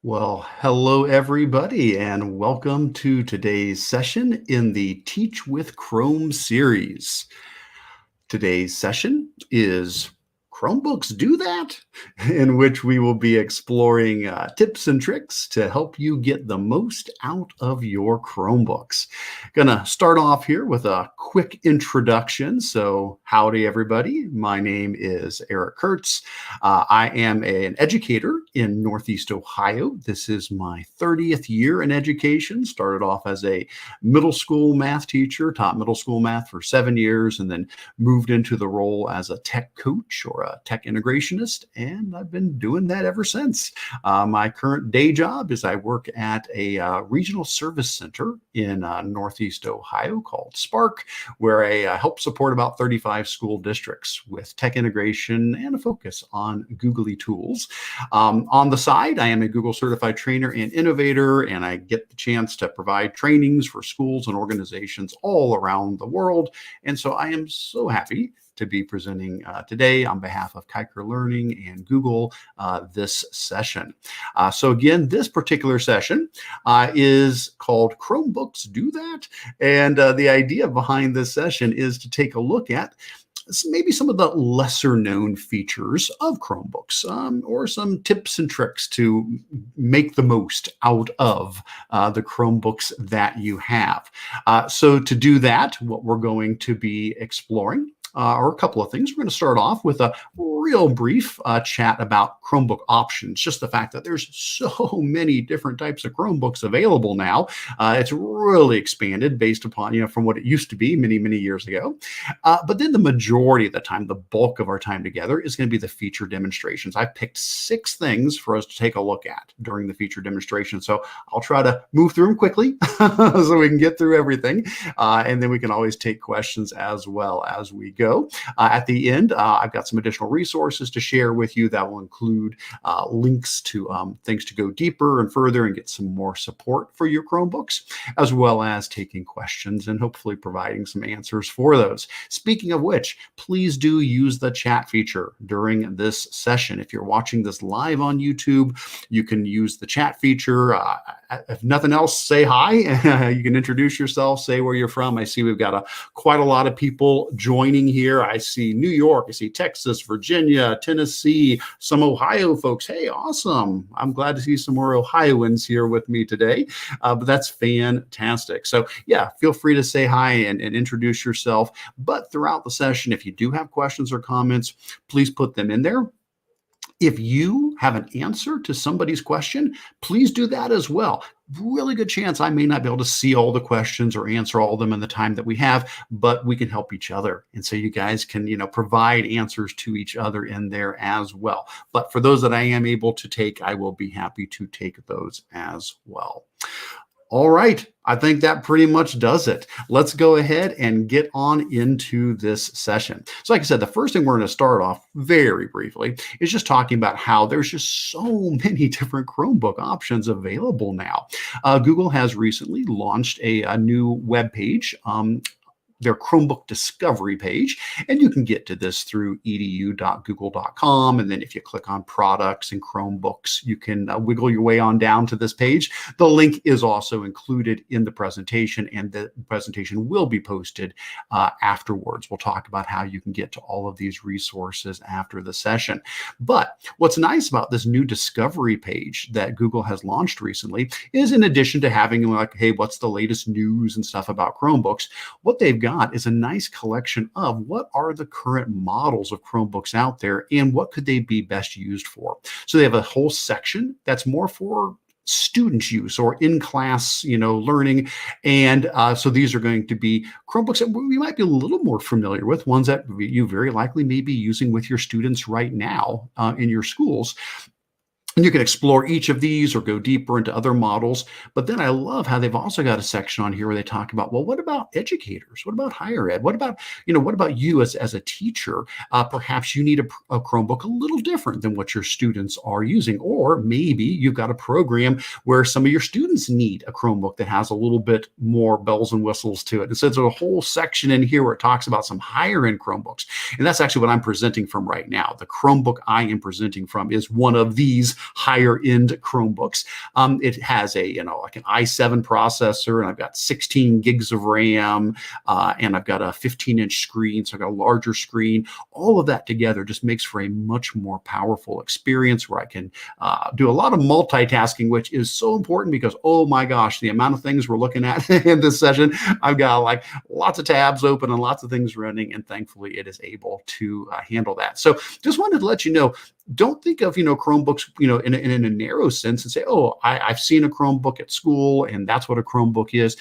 Well, hello everybody, and welcome to today's session in the Teach with Chrome series. Today's session is Chromebooks Do That, in which we will be exploring tips and tricks to help you get the most out of your Chromebooks. Gonna start off here with a quick introduction. So, howdy everybody. My name is Eric Kurtz. I am an educator in Northeast Ohio. This is my 30th year in education. Started off as a middle school math teacher, taught middle school math for 7 years, and then moved into the role as a tech coach or a tech integrationist, and I've been doing that ever since. My current day job is I work at a regional service center in Northeast Ohio called Spark, where I help support about 35 school districts with tech integration and a focus on googly tools. On the side, I am a Google certified trainer and innovator, and I get the chance to provide trainings for schools and organizations all around the world. And so I am so happy to be presenting today on behalf of Kiker Learning and Google this session. So again, this particular session is called Chromebooks Do That. And the idea behind this session is to take a look at maybe some of the lesser known features of Chromebooks, or some tips and tricks to make the most out of the Chromebooks that you have. So to do that, what we're going to be exploring are a couple of things. We're going to start off with a real brief chat about Chromebook options, just the fact that there's so many different types of Chromebooks available now. It's really expanded based upon, from what it used to be many, many years ago. But then the majority of the time, the bulk of our time together is going to be the feature demonstrations. I've picked 6 things for us to take a look at during the feature demonstration. So I'll try to move through them quickly so we can get through everything. And then we can always take questions as well as we go. At the end, I've got some additional resources to share with you that will include links to things to go deeper and further and get some more support for your Chromebooks, as well as taking questions and hopefully providing some answers for those. Speaking of which, please do use the chat feature during this session. If you're watching this live on YouTube, you can use the chat feature. If nothing else, say hi. You can introduce yourself, say where you're from. I see we've got quite a lot of people joining here. I see New York, I see Texas, Virginia, Tennessee, some Ohio folks. Hey, awesome. I'm glad to see some more Ohioans here with me today, but that's fantastic. So yeah, feel free to say hi and introduce yourself. But throughout the session, if you do have questions or comments, please put them in there. If you have an answer to somebody's question, please do that as well. Really good chance I may not be able to see all the questions or answer all of them in the time that we have, but we can help each other. And so you guys can, provide answers to each other in there as well. But for those that I am able to take, I will be happy to take those as well. All right, I think that pretty much does it. Let's go ahead and get on into this session. So like I said, the first thing we're going to start off very briefly is just talking about how there's just so many different Chromebook options available now. Google has recently launched a new web page, their Chromebook discovery page. And you can get to this through edu.google.com. And then if you click on products and Chromebooks, you can wiggle your way on down to this page. The link is also included in the presentation, and the presentation will be posted afterwards. We'll talk about how you can get to all of these resources after the session. But what's nice about this new discovery page that Google has launched recently is, in addition to having like, hey, what's the latest news and stuff about Chromebooks, what they've got is a nice collection of what are the current models of Chromebooks out there and what could they be best used for. So they have a whole section that's more for student use or in-class, learning. And so these are going to be Chromebooks that we might be a little more familiar with, ones that you very likely may be using with your students right now in your schools. And you can explore each of these or go deeper into other models. But then I love how they've also got a section on here where they talk about, well, what about educators? What about higher ed? What about you as a teacher? Perhaps you need a Chromebook a little different than what your students are using. Or maybe you've got a program where some of your students need a Chromebook that has a little bit more bells and whistles to it. And so there's a whole section in here where it talks about some higher end Chromebooks. And that's actually what I'm presenting from right now. The Chromebook I am presenting from is one of these higher end Chromebooks. It has a, like an i7 processor, and I've got 16 gigs of RAM, and I've got a 15-inch screen, so I've got a larger screen. All of that together just makes for a much more powerful experience where I can do a lot of multitasking, which is so important because, oh my gosh, the amount of things we're looking at in this session, I've got like lots of tabs open and lots of things running, and thankfully it is able to handle that. So just wanted to let you know, don't think of, Chromebooks, in a narrow sense and say, oh, I've seen a Chromebook at school and that's what a Chromebook is.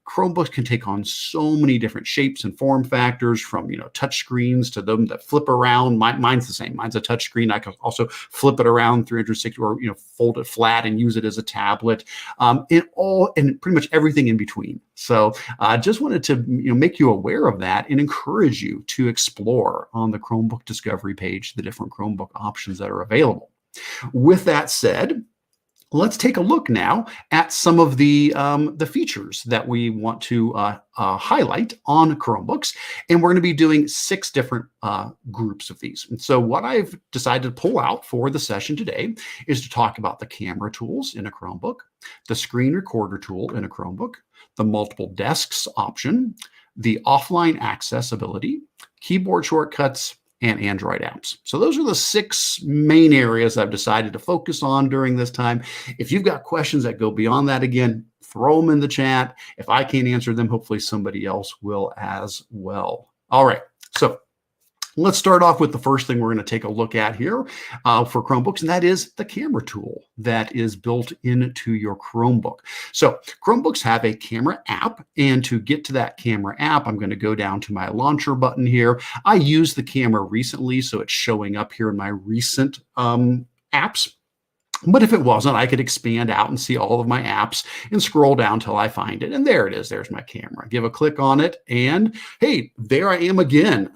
Chromebooks can take on so many different shapes and form factors, from touch screens to them that flip around. Mine's the same. Mine's a touch screen. I can also flip it around 360, or fold it flat and use it as a tablet, and pretty much everything in between. So I just wanted to make you aware of that and encourage you to explore on the Chromebook Discovery page the different Chromebook options that are available. With that said, let's take a look now at some of the features that we want to highlight on Chromebooks. And we're going to be doing 6 different groups of these. And so what I've decided to pull out for the session today is to talk about the camera tools in a Chromebook, the screen recorder tool in a Chromebook, the multiple desks option, the offline accessibility, keyboard shortcuts, and Android apps. So those are the 6 main areas I've decided to focus on during this time. If you've got questions that go beyond that, again, throw them in the chat. If I can't answer them, hopefully somebody else will as well. All right, so let's start off with the first thing we're going to take a look at here for Chromebooks, and that is the camera tool that is built into your Chromebook. So Chromebooks have a camera app, and to get to that camera app, I'm going to go down to my launcher button here. I used the camera recently, so it's showing up here in my recent apps. But if it wasn't, I could expand out and see all of my apps and scroll down till I find it. And there it is. There's my camera. Give a click on it, and hey, there I am again.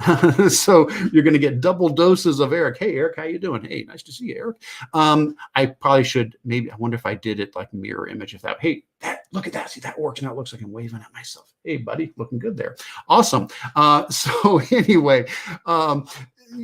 So you're going to get double doses of Eric. Hey, Eric, how you doing? Hey, nice to see you, Eric. I probably should, I wonder if I did it like mirror image. Look at that. See, that works. Now it looks like I'm waving at myself. Hey, buddy, looking good there. Awesome. So anyway,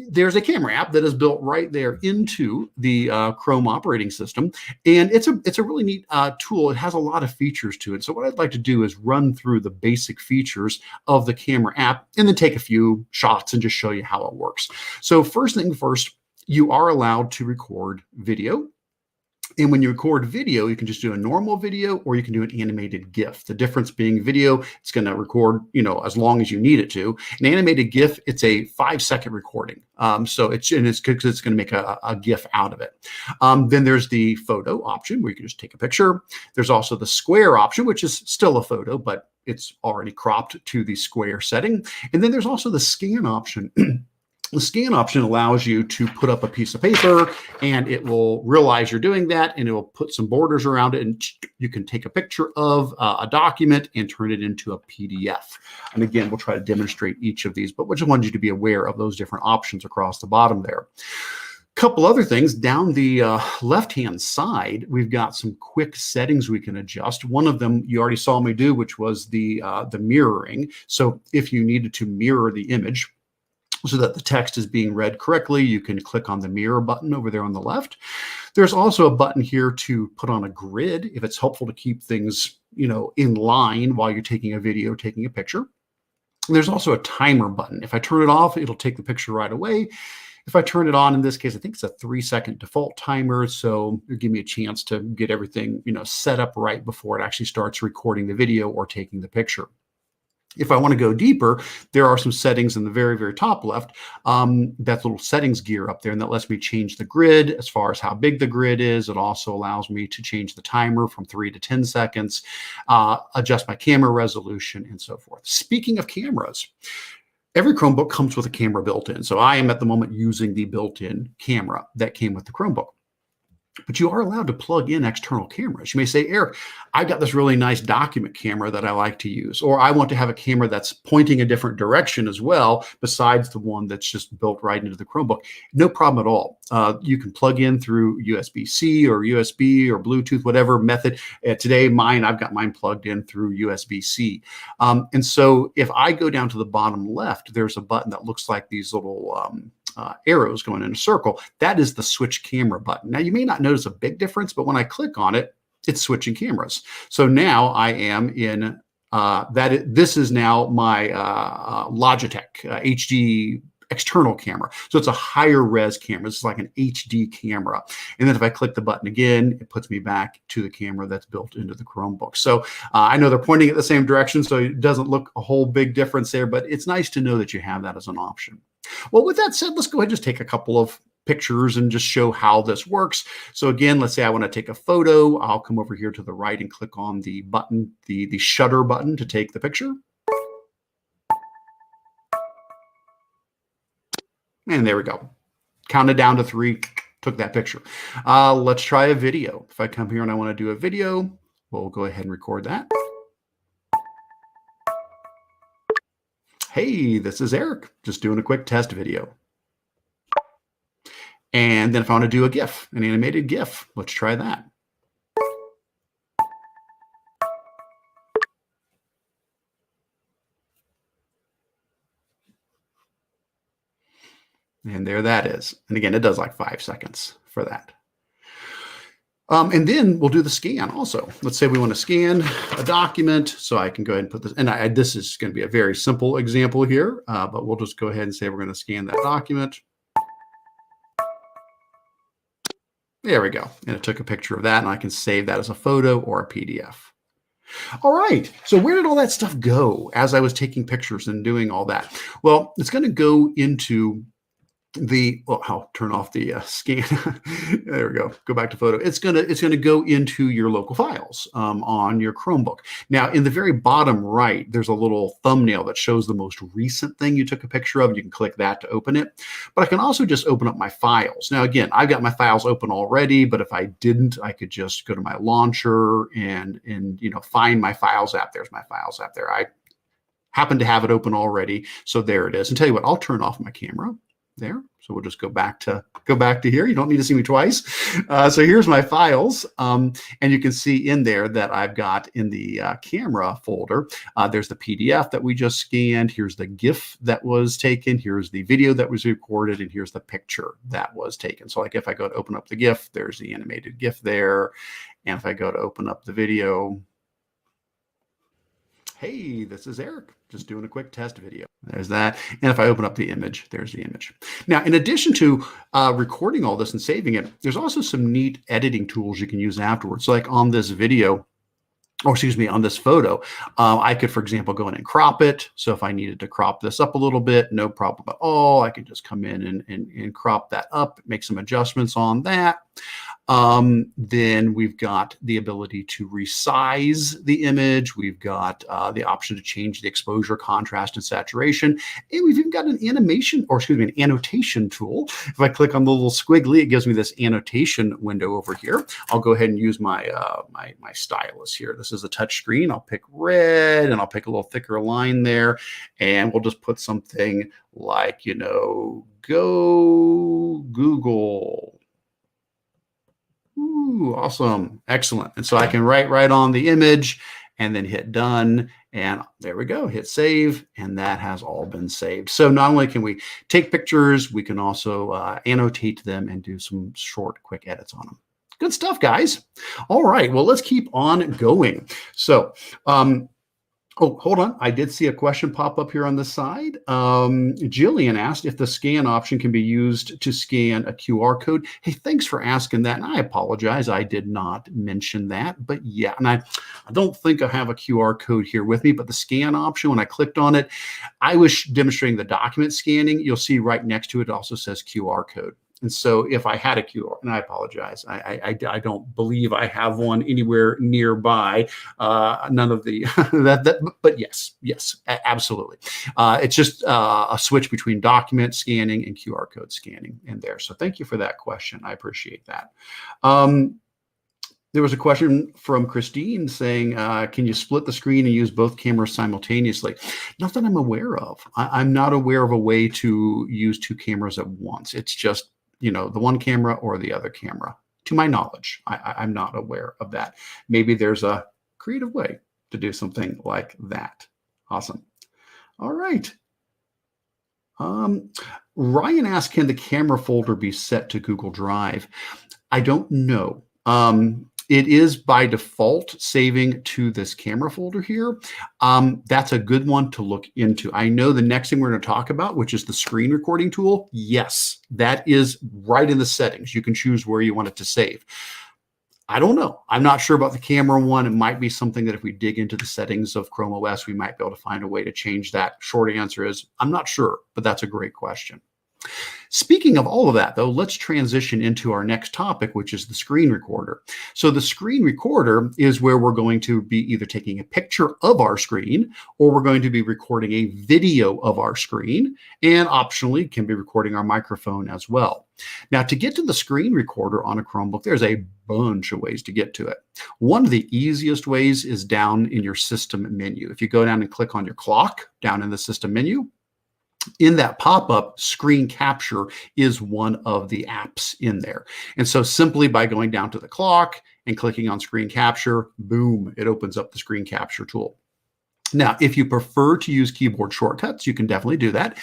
there's a camera app that is built right there into the Chrome operating system, and it's a really neat tool. It has a lot of features to it. So what I'd like to do is run through the basic features of the camera app and then take a few shots and just show you how it works. So first thing first, you are allowed to record video. And when you record video, you can just do a normal video, or you can do an animated GIF. The difference being video, it's going to record, as long as you need it to. An animated GIF, it's a 5-second recording. So it's going to make a GIF out of it. Then there's the photo option where you can just take a picture. There's also the square option, which is still a photo, but it's already cropped to the square setting. And then there's also the scan option. The scan option allows you to put up a piece of paper, and it will realize you're doing that, and it will put some borders around it, and you can take a picture of a document and turn it into a PDF. And again, we'll try to demonstrate each of these, but we just wanted you to be aware of those different options across the bottom there. Couple other things down the left-hand side, we've got some quick settings we can adjust. One of them you already saw me do, which was the mirroring. So if you needed to mirror the image so that the text is being read correctly, you can click on the mirror button over there on the left. There's also a button here to put on a grid if it's helpful to keep things, in line while you're taking a video, taking a picture. And there's also a timer button. If I turn it off, it'll take the picture right away. If I turn it on, in this case, I think it's a 3-second default timer. So it'll give me a chance to get everything, set up right before it actually starts recording the video or taking the picture. If I want to go deeper, there are some settings in the very, very top left. That little settings gear up there, and that lets me change the grid as far as how big the grid is. It also allows me to change the timer from 3 to 10 seconds, adjust my camera resolution, and so forth. Speaking of cameras, every Chromebook comes with a camera built in. So I am at the moment using the built-in camera that came with the Chromebook. But you are allowed to plug in external cameras. You may say, Eric, I've got this really nice document camera that I like to use, or I want to have a camera that's pointing a different direction as well, besides the one that's just built right into the Chromebook. No problem at all. You can plug in through USB-C or USB or Bluetooth, whatever method. Today, I've got mine plugged in through USB-C. And so if I go down to the bottom left, there's a button that looks like these little arrows going in a circle. That is the switch camera button. Now, you may not know notice a big difference, but when I click on it, it's switching cameras. So now I am in this is now my Logitech HD external camera. So it's a higher res camera. It's like an HD camera. And then if I click the button again, it puts me back to the camera that's built into the Chromebook. So I know they're pointing at the same direction, so it doesn't look a whole big difference there, but it's nice to know that you have that as an option. Well, with that said, let's go ahead and just take a couple of pictures and just show how this works. So again, let's say I want to take a photo. I'll come over here to the right and click on the button, the shutter button to take the picture. And there we go. Counted down to 3, took that picture. Let's try a video. If I come here and I want to do a video, we'll go ahead and record that. Hey, this is Eric, just doing a quick test video. And then if I want to do a GIF, an animated GIF, let's try that. And there that is. And again, it does like 5 seconds for that. And then we'll do the scan also. Let's say we want to scan a document. So I can go ahead and put this, and this is going to be a very simple example here, but we'll just go ahead and say we're going to scan that document. There we go. And it took a picture of that, and I can save that as a photo or a PDF. All right. So where did all that stuff go as I was taking pictures and doing all that? Well, it's going to go into I'll turn off the scan. There we go. Go back to photo. It's gonna go into your local files on your Chromebook. Now, in the very bottom right, there's a little thumbnail that shows the most recent thing you took a picture of. You can click that to open it. But I can also just open up my files. Now, again, I've got my files open already, but if I didn't, I could just go to my launcher and find my files app. There's my files app there. I happen to have it open already, so there it is. And tell you what, I'll turn off my camera. There. So we'll just go back to here. You don't need to see me twice. So here's my files. And you can see in there that I've got in the camera folder, there's the PDF that we just scanned. Here's the GIF that was taken. Here's the video that was recorded. And here's the picture that was taken. So like if I go to open up the GIF, there's the animated GIF there. And if I go to open up the video, hey, this is Eric, just doing a quick test video. There's that. And if I open up the image, there's the image. Now, in addition to recording all this and saving it, there's also some neat editing tools you can use afterwards. So like on this video, or excuse me, on this photo, I could, for example, go in and crop it. So if I needed to crop this up a little bit, no problem at all. I can just come in and crop that up, make some adjustments on that. Then we've got the ability to resize the image. We've got the option to change the exposure, contrast, and saturation. And we've even got an an annotation tool. If I click on the little squiggly, it gives me this annotation window over here. I'll go ahead and use my my stylus here. This is a touch screen. I'll pick red and I'll pick a little thicker line there. And we'll just put something like, go Google. Ooh, awesome. Excellent. And so I can write right on the image and then hit done. And there we go. Hit save. And that has all been saved. So not only can we take pictures, we can also annotate them and do some short, quick edits on them. Good stuff, guys. All right. Well, let's keep on going. So, oh, hold on. I did see a question pop up here on the side. Jillian asked if the scan option can be used to scan a QR code. Hey, thanks for asking that. And I apologize. I did not mention that. But yeah, and I don't think I have a QR code here with me, but the scan option, when I clicked on it, I was demonstrating the document scanning. You'll see right next to it also says QR code. And so if I had a QR, and I apologize, I don't believe I have one anywhere nearby. None of the but yes, absolutely. It's just a switch between document scanning and QR code scanning in there. So thank you for that question. I appreciate that. There was a question from Christine saying, can you split the screen and use both cameras simultaneously? Not that I'm aware of. I'm not aware of a way to use two cameras at once. It's just, the one camera or the other camera. To my knowledge, I'm not aware of that. Maybe there's a creative way to do something like that. Awesome. All right. Ryan asked, can the camera folder be set to Google Drive? I don't know. It is by default saving to this camera folder here. That's a good one to look into. I know the next thing we're going to talk about, which is the screen recording tool. Yes, that is right in the settings. You can choose where you want it to save. I don't know. I'm not sure about the camera one. It might be something that if we dig into the settings of Chrome OS, we might be able to find a way to change that. Short answer is I'm not sure, but that's a great question. Speaking of all of that, though, let's transition into our next topic, which is the screen recorder. So the screen recorder is where we're going to be either taking a picture of our screen or we're going to be recording a video of our screen, and optionally can be recording our microphone as well. Now, to get to the screen recorder on a Chromebook, there's a bunch of ways to get to it. One of the easiest ways is down in your system menu. If you go down and click on your clock down in the system menu, in that pop-up, screen capture is one of the apps in there. And so simply by going down to the clock and clicking on screen capture, boom, it opens up the screen capture tool. Now, if you prefer to use keyboard shortcuts, you can definitely do that.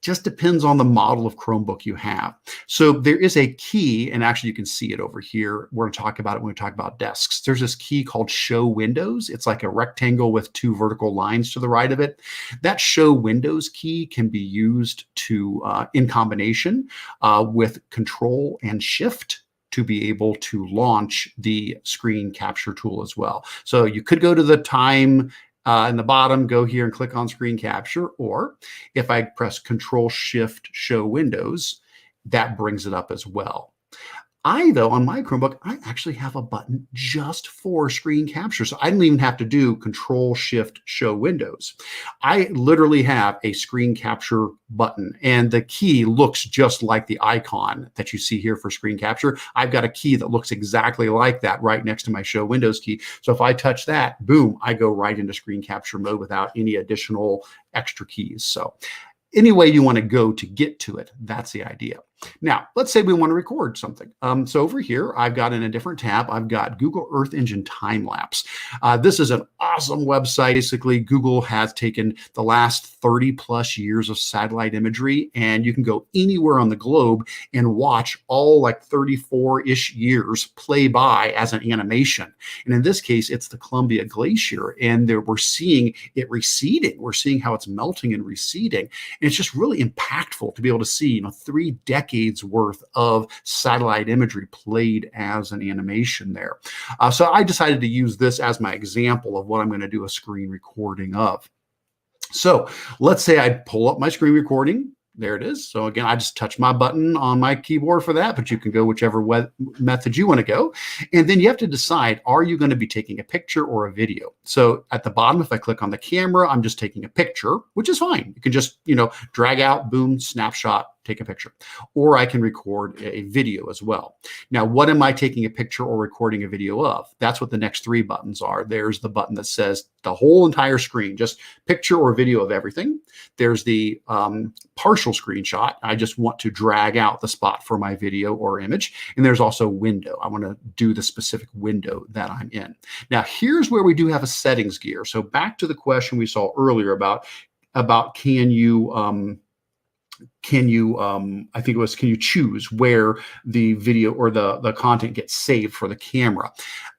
Just depends on the model of Chromebook you have. So there is a key, and actually you can see it over here. We're going to talk about it when we talk about desks. There's this key called Show Windows. It's like a rectangle with two vertical lines to the right of it. That Show Windows key can be used to in combination with Control and Shift to be able to launch the screen capture tool as well. So you could go to the time in the bottom, go here and click on screen capture, or if I press Control Shift Show Windows, that brings it up as well. Though, on my Chromebook, I actually have a button just for screen capture. So I didn't even have to do Control Shift Show Windows. I literally have a screen capture button, and the key looks just like the icon that you see here for screen capture. I've got a key that looks exactly like that right next to my Show Windows key. So if I touch that, boom, I go right into screen capture mode without any additional extra keys. So any way you want to go to get to it, that's the idea. Now, let's say we want to record something. So over here, I've got in a different tab, I've got Google Earth Engine Time Lapse. This is an awesome website. Basically, Google has taken the last 30 plus years of satellite imagery, and you can go anywhere on the globe and watch all like 34-ish years play by as an animation. And in this case, it's the Columbia Glacier, and we're seeing it receding. We're seeing how it's melting and receding. And it's just really impactful to be able to see, 3 decades worth of satellite imagery played as an animation there. So I decided to use this as my example of what I'm going to do a screen recording of. So let's say I pull up my screen recording. There it is. So again, I just touch my button on my keyboard for that, but you can go whichever method you want to go. And then you have to decide, are you going to be taking a picture or a video? So at the bottom, if I click on the camera, I'm just taking a picture, which is fine. You can just, drag out, boom, snapshot, take a picture. Or I can record a video as well. Now, what am I taking a picture or recording a video of? That's what the next 3 buttons are. There's the button that says the whole entire screen, just picture or video of everything. There's the partial screenshot. I just want to drag out the spot for my video or image. And there's also window. I want to do the specific window that I'm in. Now, here's where we do have a settings gear. So back to the question we saw earlier about can you I think it was, can you choose where the video or the content gets saved for the camera?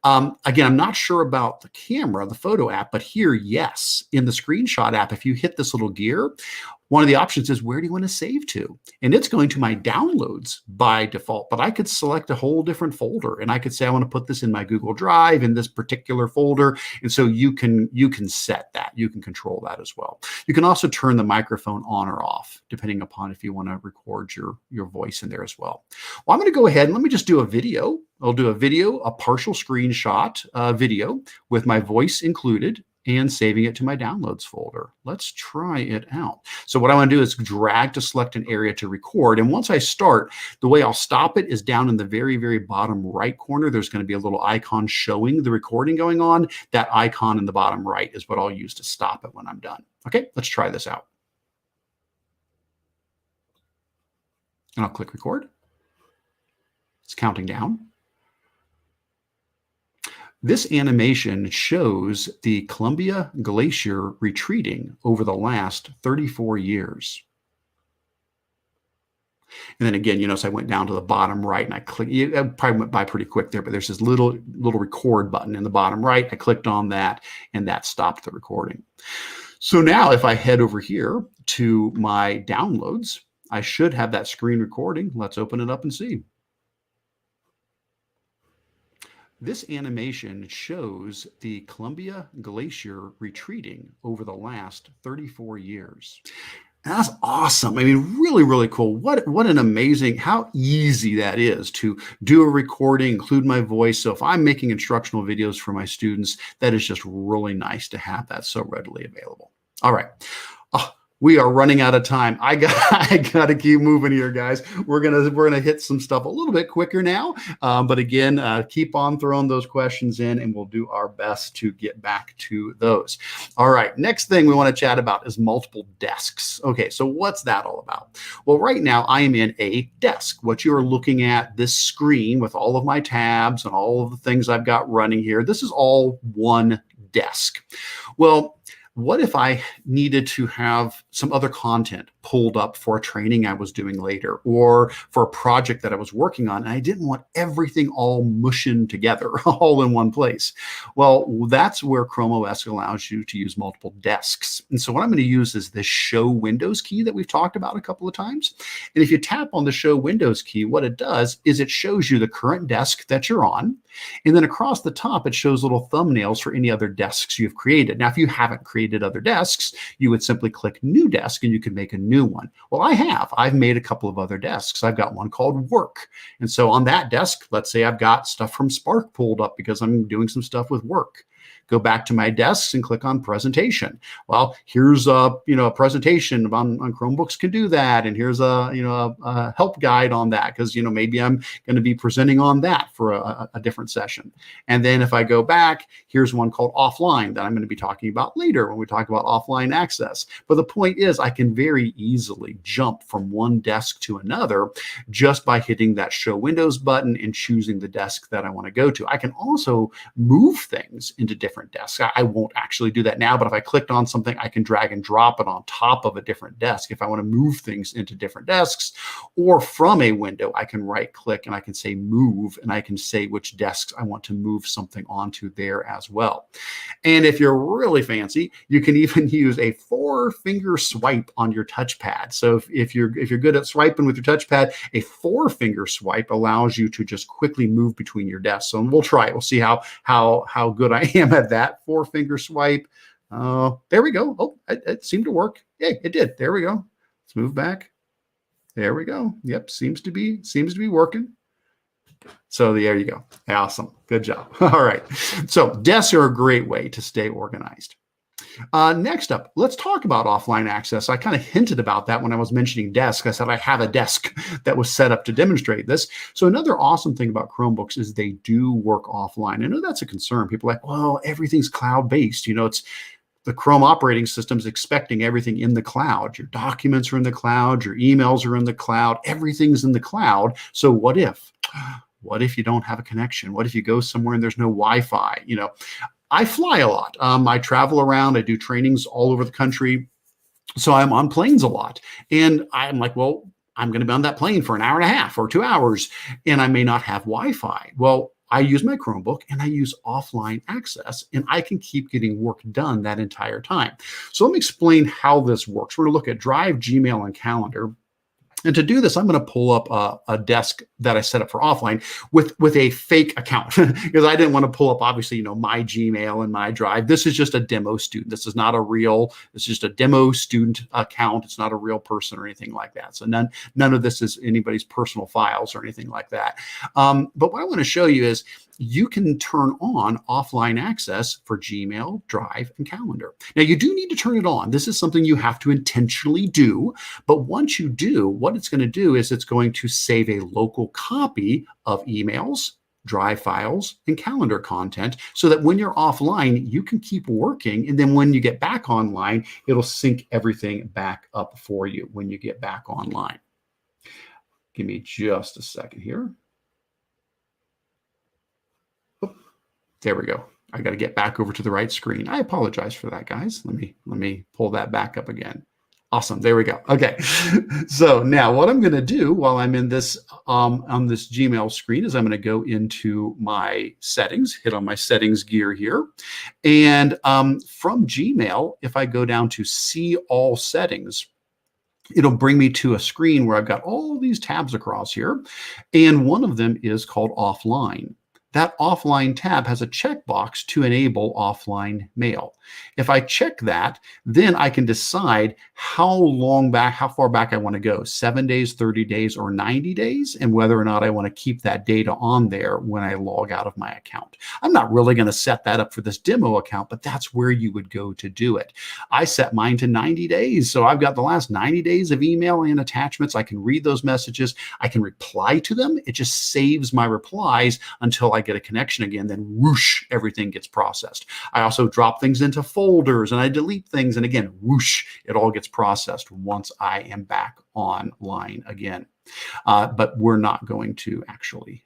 Again, I'm not sure about the camera, the photo app, but here, yes, in the screenshot app, if you hit this little gear, one of the options is where do you want to save to? And it's going to my downloads by default, but I could select a whole different folder and I could say, I want to put this in my Google Drive in this particular folder. And so you can set that, you can control that as well. You can also turn the microphone on or off, depending upon if you want to record your voice in there as well. Well, I'm going to go ahead and let me just do a video. I'll do a video, a partial screenshot video with my voice included, and saving it to my downloads folder. Let's try it out. So what I want to do is drag to select an area to record. And once I start, the way I'll stop it is down in the very, very bottom right corner. There's going to be a little icon showing the recording going on. That icon in the bottom right is what I'll use to stop it when I'm done. Okay, let's try this out. And I'll click record. It's counting down. This animation shows the Columbia Glacier retreating over the last 34 years. And then again, you notice I went down to the bottom right and I clicked. I probably went by pretty quick there, but there's this little record button in the bottom right. I clicked on that and that stopped the recording. So now if I head over here to my downloads, I should have that screen recording. Let's open it up and see. This animation shows the Columbia Glacier retreating over the last 34 years. That's awesome. I mean, really, really cool. What an amazing, how easy that is to do a recording, include my voice. So if I'm making instructional videos for my students, that is just really nice to have that so readily available. All right. We are running out of time. I got to keep moving here, guys. We're gonna hit some stuff a little bit quicker now, but again, keep on throwing those questions in, and we'll do our best to get back to those. All right, next thing we want to chat about is multiple desks. Okay, so what's that all about? Well, right now I am in a desk. What you are looking at, this screen with all of my tabs and all of the things I've got running here. This is all one desk. Well, what if I needed to have some other content pulled up for a training I was doing later or for a project that I was working on, and I didn't want everything all mushing together all in one place? Well, that's where Chrome OS allows you to use multiple desks. And so what I'm going to use is this Show Windows key that we've talked about a couple of times. And if you tap on the Show Windows key, what it does is it shows you the current desk that you're on. And then across the top, it shows little thumbnails for any other desks you've created. Now, if you haven't created other desks, you would simply click New Desk and you can make a new one. Well, I've made a couple of other desks. I've got one called Work. And so on that desk, let's say I've got stuff from Spark pulled up because I'm doing some stuff with Work. Go back to my desks and click on Presentation. Well, here's a presentation on Chromebooks can do that, and here's a help guide on that because maybe I'm going to be presenting on that for a different session. And then if I go back, here's one called Offline that I'm going to be talking about later when we talk about offline access. But the point is, I can very easily jump from one desk to another just by hitting that Show Windows button and choosing the desk that I want to go to. I can also move things into different desks. I won't actually do that now, but if I clicked on something, I can drag and drop it on top of a different desk if I want to move things into different desks. Or from a window, I can right click and I can say move, and I can say which desks I want to move something onto there as well. And if you're really fancy, you can even use a 4-finger swipe on your touchpad. So if you're good at swiping with your touchpad, a 4-finger swipe allows you to just quickly move between your desks. So we'll try it. We'll see how good I am at that 4-finger swipe. There we go. Oh, it seemed to work. Yeah, it did. There we go. Let's move back. There we go. Yep, seems to be working. So there you go. Awesome. Good job. All right. So desks are a great way to stay organized. Next up, let's talk about offline access. I kind of hinted about that when I was mentioning desk. I said I have a desk that was set up to demonstrate this. So another awesome thing about Chromebooks is they do work offline. I know that's a concern. People are like, well, everything's cloud-based. It's the Chrome operating system is expecting everything in the cloud. Your documents are in the cloud. Your emails are in the cloud. Everything's in the cloud. So what if? What if you don't have a connection? What if you go somewhere and there's no Wi-Fi? I fly a lot. I travel around. I do trainings all over the country. So I'm on planes a lot. And I'm like, well, I'm going to be on that plane for an hour and a half or 2 hours, and I may not have Wi-Fi. Well, I use my Chromebook and I use offline access, and I can keep getting work done that entire time. So let me explain how this works. We're going to look at Drive, Gmail, and Calendar. And to do this, I'm going to pull up a desk that I set up for offline with a fake account because I didn't want to pull up, obviously, my Gmail and my Drive. This is just a demo student. This is not a real, it's just a demo student account. It's not a real person or anything like that. So none of this is anybody's personal files or anything like that. But what I want to show you is you can turn on offline access for Gmail, Drive, and Calendar. Now, you do need to turn it on. This is something you have to intentionally do. But once you do, what it's going to do is it's going to save a local copy of emails, Drive files, and calendar content so that when you're offline, you can keep working. And then when you get back online, it'll sync everything back up for you when you get back online. Give me just a second here. There we go. I got to get back over to the right screen. I apologize for that, guys. Let me pull that back up again. Awesome. There we go. Okay. So now what I'm going to do while I'm in this on this Gmail screen is I'm going to go into my settings, hit on my settings gear here. And from Gmail, if I go down to see all settings, it'll bring me to a screen where I've got all these tabs across here. And one of them is called offline. That offline tab has a checkbox to enable offline mail. If I check that, then I can decide how far back I want to go, 7 days, 30 days, or 90 days, and whether or not I want to keep that data on there when I log out of my account. I'm not really going to set that up for this demo account, but that's where you would go to do it. I set mine to 90 days. So I've got the last 90 days of email and attachments. I can read those messages. I can reply to them. It just saves my replies until I get a connection again. Then whoosh, everything gets processed. I also drop things into folders and I delete things. And again, whoosh, it all gets processed once I am back online again. But we're not going to actually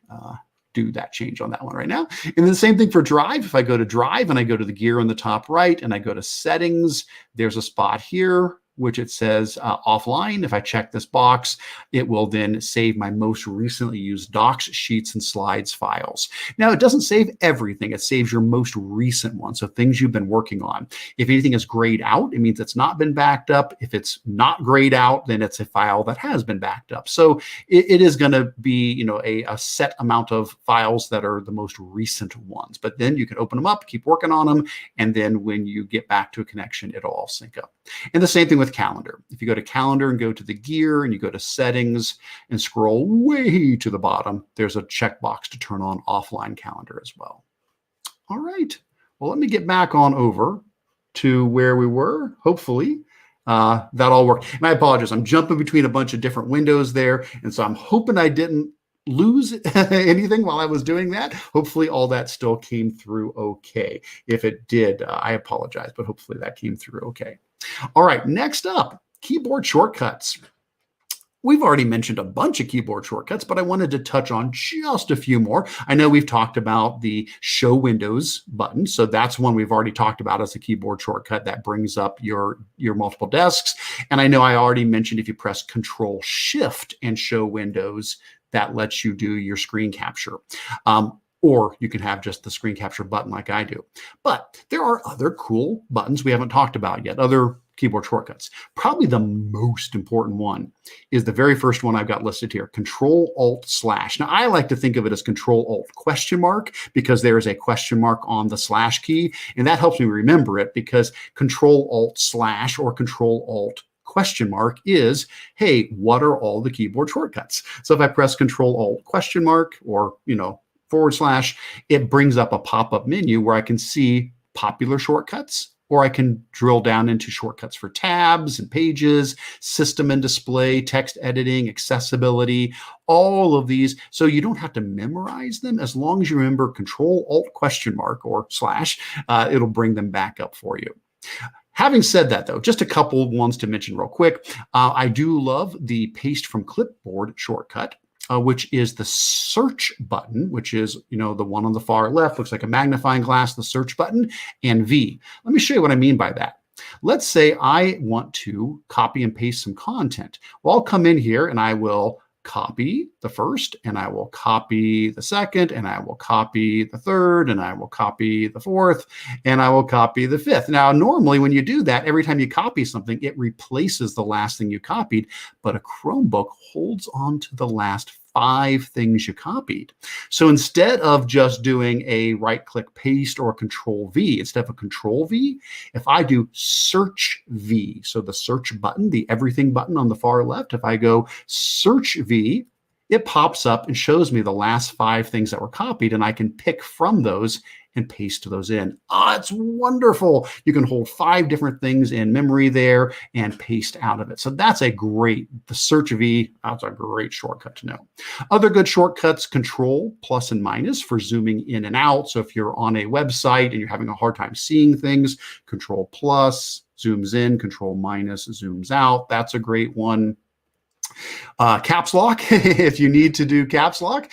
do that change on that one right now. And then the same thing for Drive. If I go to Drive and I go to the gear on the top right and I go to settings, there's a spot here which it says offline. If I check this box, it will then save my most recently used docs, sheets, and slides files. Now, it doesn't save everything. It saves your most recent one, so things you've been working on. If anything is grayed out, it means it's not been backed up. If it's not grayed out, then it's a file that has been backed up. So it is going to be, a set amount of files that are the most recent ones. But then you can open them up, keep working on them, and then when you get back to a connection, it'll all sync up. And the same thing with calendar. If you go to calendar and go to the gear and you go to settings and scroll way to the bottom, there's a checkbox to turn on offline calendar as well. All right. Well, let me get back on over to where we were. Hopefully that all worked. And I apologize. I'm jumping between a bunch of different windows there. And so I'm hoping I didn't lose anything while I was doing that. Hopefully all that still came through okay. If it did, I apologize, but hopefully that came through okay. All right, next up, keyboard shortcuts. We've already mentioned a bunch of keyboard shortcuts, but I wanted to touch on just a few more. I know we've talked about the show windows button. So that's one we've already talked about as a keyboard shortcut that brings up your multiple desks. And I know I already mentioned if you press Control Shift and show windows, that lets you do your screen capture. Or you can have just the screen capture button like I do. But there are other cool buttons we haven't talked about yet, other keyboard shortcuts. Probably the most important one is the very first one I've got listed here, Control-Alt/. Now, I like to think of it as Control-Alt ? Because there is a question mark on the slash key, and that helps me remember it because Control-Alt/ or Control-Alt question mark is, hey, what are all the keyboard shortcuts? So if I press Control-Alt ? Or, /, it brings up a pop-up menu where I can see popular shortcuts, or I can drill down into shortcuts for tabs and pages, system and display, text editing, accessibility, all of these. So you don't have to memorize them. As long as you remember Control-Alt ? Or /, it'll bring them back up for you. Having said that, though, just a couple ones to mention real quick. I do love the paste from clipboard shortcut. Which is the search button, which is, the one on the far left, looks like a magnifying glass, the search button, and V. Let me show you what I mean by that. Let's say I want to copy and paste some content. Well, I'll come in here and I will copy the first, and I will copy the second, and I will copy the third, and I will copy the fourth, and I will copy the fifth. Now, normally when you do that, every time you copy something, it replaces the last thing you copied, but a Chromebook holds on to the last 5 things you copied. So instead of just doing a right-click paste or Control V, instead of a Control V, if I do Search V, so the search button, the everything button on the far left, if I go Search V, it pops up and shows me the last 5 things that were copied, and I can pick from those and paste those in. It's wonderful. You can hold 5 different things in memory there and paste out of it. So that's the search V, that's a great shortcut to know. Other good shortcuts, Control + and - for zooming in and out. So if you're on a website and you're having a hard time seeing things, Control+ zooms in, Control- zooms out. That's a great one. Caps lock, if you need to do caps lock.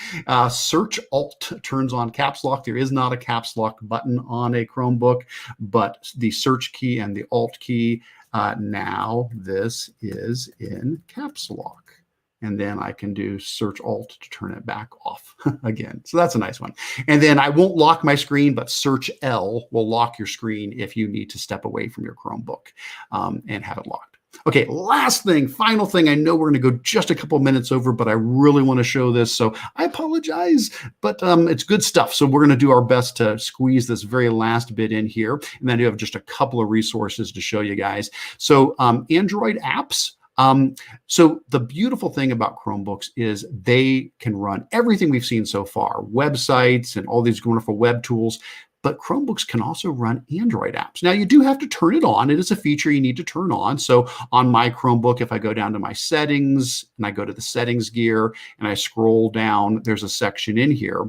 Search Alt turns on caps lock. There is not a caps lock button on a Chromebook, but the search key and the Alt key, Now this is in caps lock. And then I can do Search Alt to turn it back off again. So that's a nice one. And then I won't lock my screen, but Search L will lock your screen if you need to step away from your Chromebook and have it locked. Okay, last thing, final thing. I know we're going to go just a couple minutes over, but I really want to show this. So I apologize, but it's good stuff. So we're going to do our best to squeeze this very last bit in here. And then I do have just a couple of resources to show you guys. So Android apps. So the beautiful thing about Chromebooks is they can run everything we've seen so far, websites and all these wonderful web tools. But Chromebooks can also run Android apps. Now, you do have to turn it on. It is a feature you need to turn on. So on my Chromebook, if I go down to my settings and I go to the settings gear and I scroll down, there's a section in here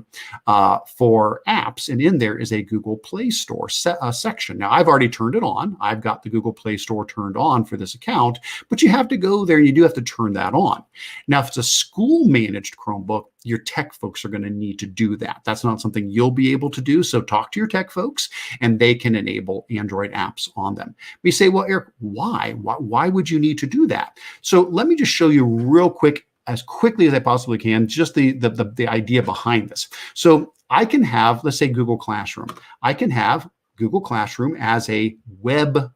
for apps. And in there is a Google Play Store section. Now, I've already turned it on. I've got the Google Play Store turned on for this account, but you have to go there and you do have to turn that on. Now, if it's a school-managed Chromebook, your tech folks are going to need to do that. That's not something you'll be able to do. So talk to your tech folks and they can enable Android apps on them. We say, well, Eric, why? Why would you need to do that? So let me just show you real quick, as quickly as I possibly can, just the idea behind this. So I can have, let's say, Google Classroom. I can have Google Classroom as a web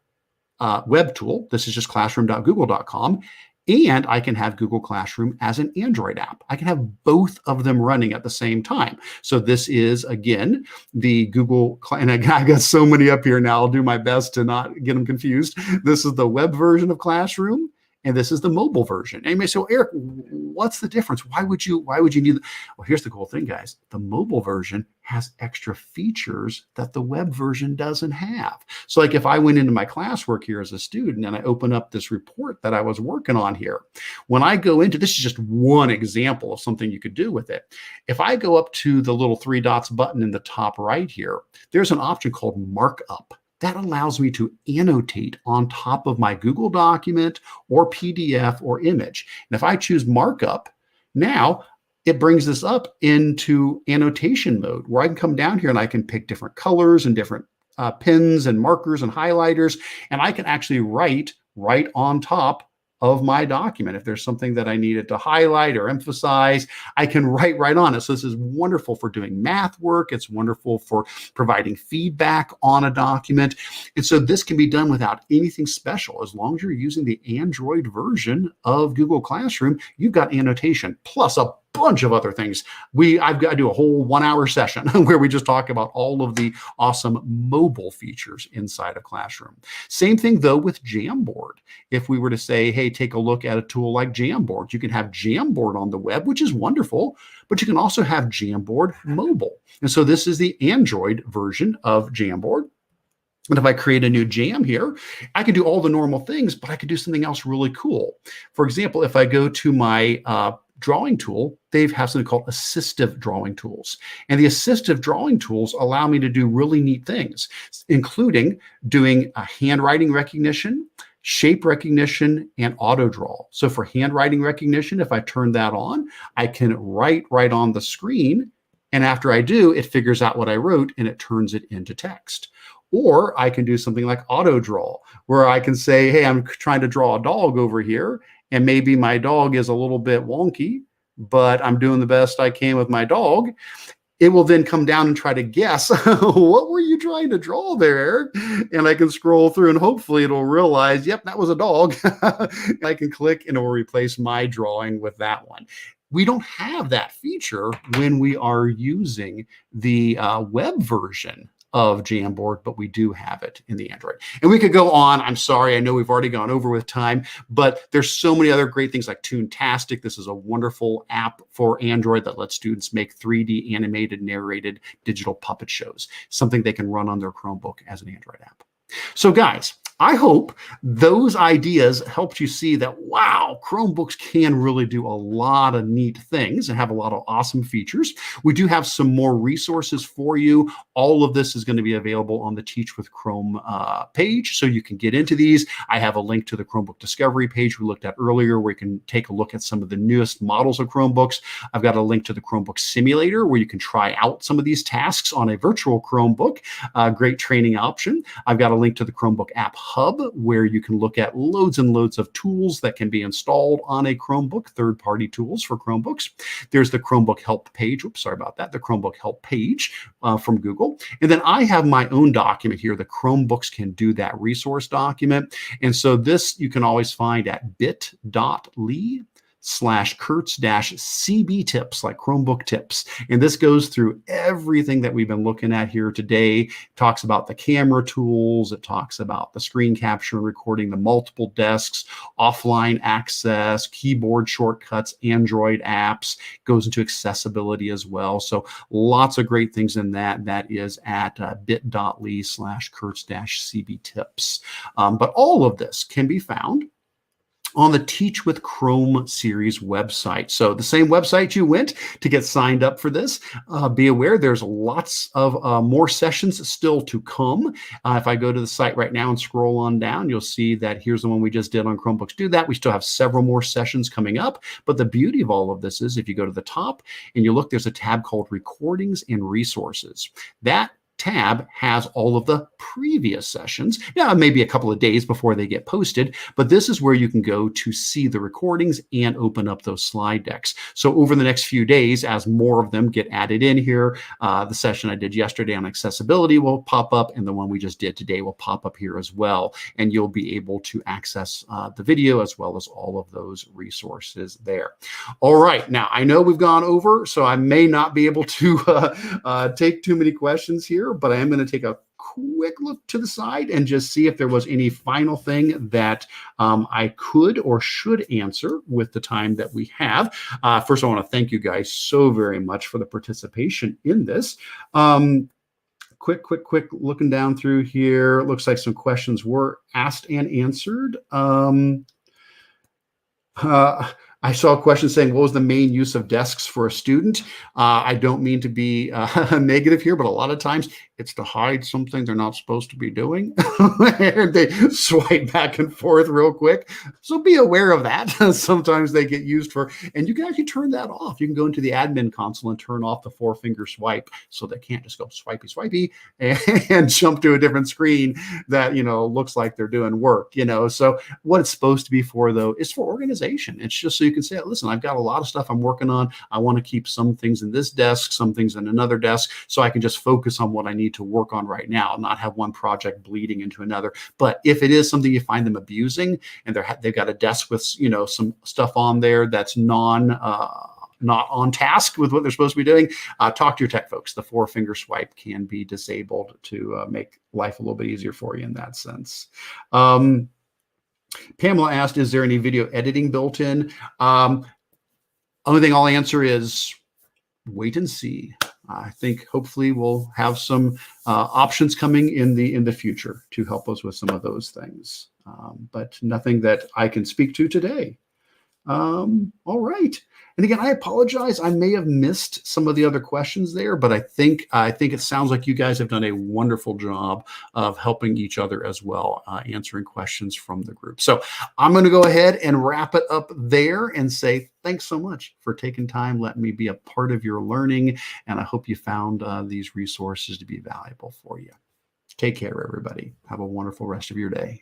tool. This is just classroom.google.com. And I can have Google Classroom as an Android app. I can have both of them running at the same time. So this is, again, the Google, and I got so many up here now. I'll do my best to not get them confused. This is the web version of Classroom, and this is the mobile version. And you may say, well, Eric, what's the difference? Why would you need? Well, here's the cool thing, guys. The mobile version has extra features that the web version doesn't have. So like if I went into my classwork here as a student and I open up this report that I was working on here, when I go into, this is just one example of something you could do with it. If I go up to the little 3 dots button in the top right here, there's an option called markup. That allows me to annotate on top of my Google document or PDF or image. And if I choose markup, now it brings this up into annotation mode where I can come down here and I can pick different colors and different pens and markers and highlighters, and I can actually write right on top of my document. If there's something that I needed to highlight or emphasize, I can write right on it. So this is wonderful for doing math work. It's wonderful for providing feedback on a document. And so this can be done without anything special. As long as you're using the Android version of Google Classroom, you've got annotation plus a bunch of other things. I've got to do a whole 1-hour session where we just talk about all of the awesome mobile features inside of Classroom. Same thing though with Jamboard. If we were to say, hey, take a look at a tool like Jamboard, you can have Jamboard on the web, which is wonderful, but you can also have Jamboard mobile. And so this is the Android version of Jamboard. And if I create a new jam here, I can do all the normal things, but I could do something else really cool. For example, if I go to my drawing tool, they have something called assistive drawing tools. And the assistive drawing tools allow me to do really neat things, including doing a handwriting recognition, shape recognition, and auto draw. So for handwriting recognition, if I turn that on, I can write right on the screen. And after I do, it figures out what I wrote and it turns it into text. Or I can do something like auto draw, where I can say, hey, I'm trying to draw a dog over here, and maybe my dog is a little bit wonky, but I'm doing the best I can with my dog. It will then come down and try to guess, what were you trying to draw there, Eric? And I can scroll through and hopefully it'll realize, yep, that was a dog. I can click and it will replace my drawing with that one. We don't have that feature when we are using the web version of Jamboard, but we do have it in the Android. And we could go on. I'm sorry, I know we've already gone over with time, but there's so many other great things like Toontastic. This is a wonderful app for Android that lets students make 3D animated, narrated digital puppet shows, something they can run on their Chromebook as an Android app. So guys, I hope those ideas helped you see that, wow, Chromebooks can really do a lot of neat things and have a lot of awesome features. We do have some more resources for you. All of this is going to be available on the Teach with Chrome page, so you can get into these. I have a link to the Chromebook Discovery page we looked at earlier, where you can take a look at some of the newest models of Chromebooks. I've got a link to the Chromebook Simulator, where you can try out some of these tasks on a virtual Chromebook. Great training option. I've got a link to the Chromebook App hub where you can look at loads and loads of tools that can be installed on a Chromebook, third-party tools for Chromebooks. There's the Chromebook help page. Oops, sorry about that. The Chromebook help page from Google. And then I have my own document here, the Chromebooks Can Do That resource document. And so this you can always find at bit.ly/Kurtz-CB tips, like Chromebook tips. And this goes through everything that we've been looking at here today. It talks about the camera tools. It talks about the screen capture and recording, the multiple desks, offline access, keyboard shortcuts, Android apps. It goes into accessibility as well. So lots of great things in that. That is at bit.ly/Kurtz-CB tips. But all of this can be found on the Teach with Chrome series website. So the same website you went to get signed up for this, be aware there's lots of more sessions still to come. If I go to the site right now and scroll on down, you'll see that here's the one we just did on Chromebooks Do That. We still have several more sessions coming up. But the beauty of all of this is if you go to the top and you look, there's a tab called Recordings and Resources. That tab has all of the previous sessions. Now, maybe a couple of days before they get posted, but this is where you can go to see the recordings and open up those slide decks. So over the next few days, as more of them get added in here, the session I did yesterday on accessibility will pop up, and the one we just did today will pop up here as well. And you'll be able to access the video as well as all of those resources there. All right, now I know we've gone over, so I may not be able to take too many questions here, but I am going to take a quick look to the side and just see if there was any final thing that I could or should answer with the time that we have. First, I want to thank you guys so very much for the participation in this. Quick looking down through here. It looks like some questions were asked and answered. I saw a question saying, what was the main use of desks for a student? I don't mean to be negative here, but a lot of times it's to hide something they're not supposed to be doing. And they swipe back and forth real quick. So be aware of that. Sometimes they get used for, and you can actually turn that off. You can go into the admin console and turn off the 4-finger swipe so they can't just go swipey and jump to a different screen that, looks like they're doing work, So what it's supposed to be for, though, is for organization. It's just so you can say, listen, I've got a lot of stuff I'm working on. I want to keep some things in this desk, some things in another desk, so I can just focus on what I need to work on right now, not have one project bleeding into another. But if it is something you find them abusing and they've got a desk with, some stuff on there that's not on task with what they're supposed to be doing, talk to your tech folks. The 4-finger swipe can be disabled to make life a little bit easier for you in that sense. Pamela asked, is there any video editing built in? Only thing I'll answer is wait and see. I think hopefully we'll have some options coming in the future to help us with some of those things, but nothing that I can speak to today. All right. And again, I apologize. I may have missed some of the other questions there, but I think it sounds like you guys have done a wonderful job of helping each other as well, answering questions from the group. So I'm going to go ahead and wrap it up there and say thanks so much for taking time. Let me be a part of your learning, and I hope you found these resources to be valuable for you. Take care, everybody. Have a wonderful rest of your day.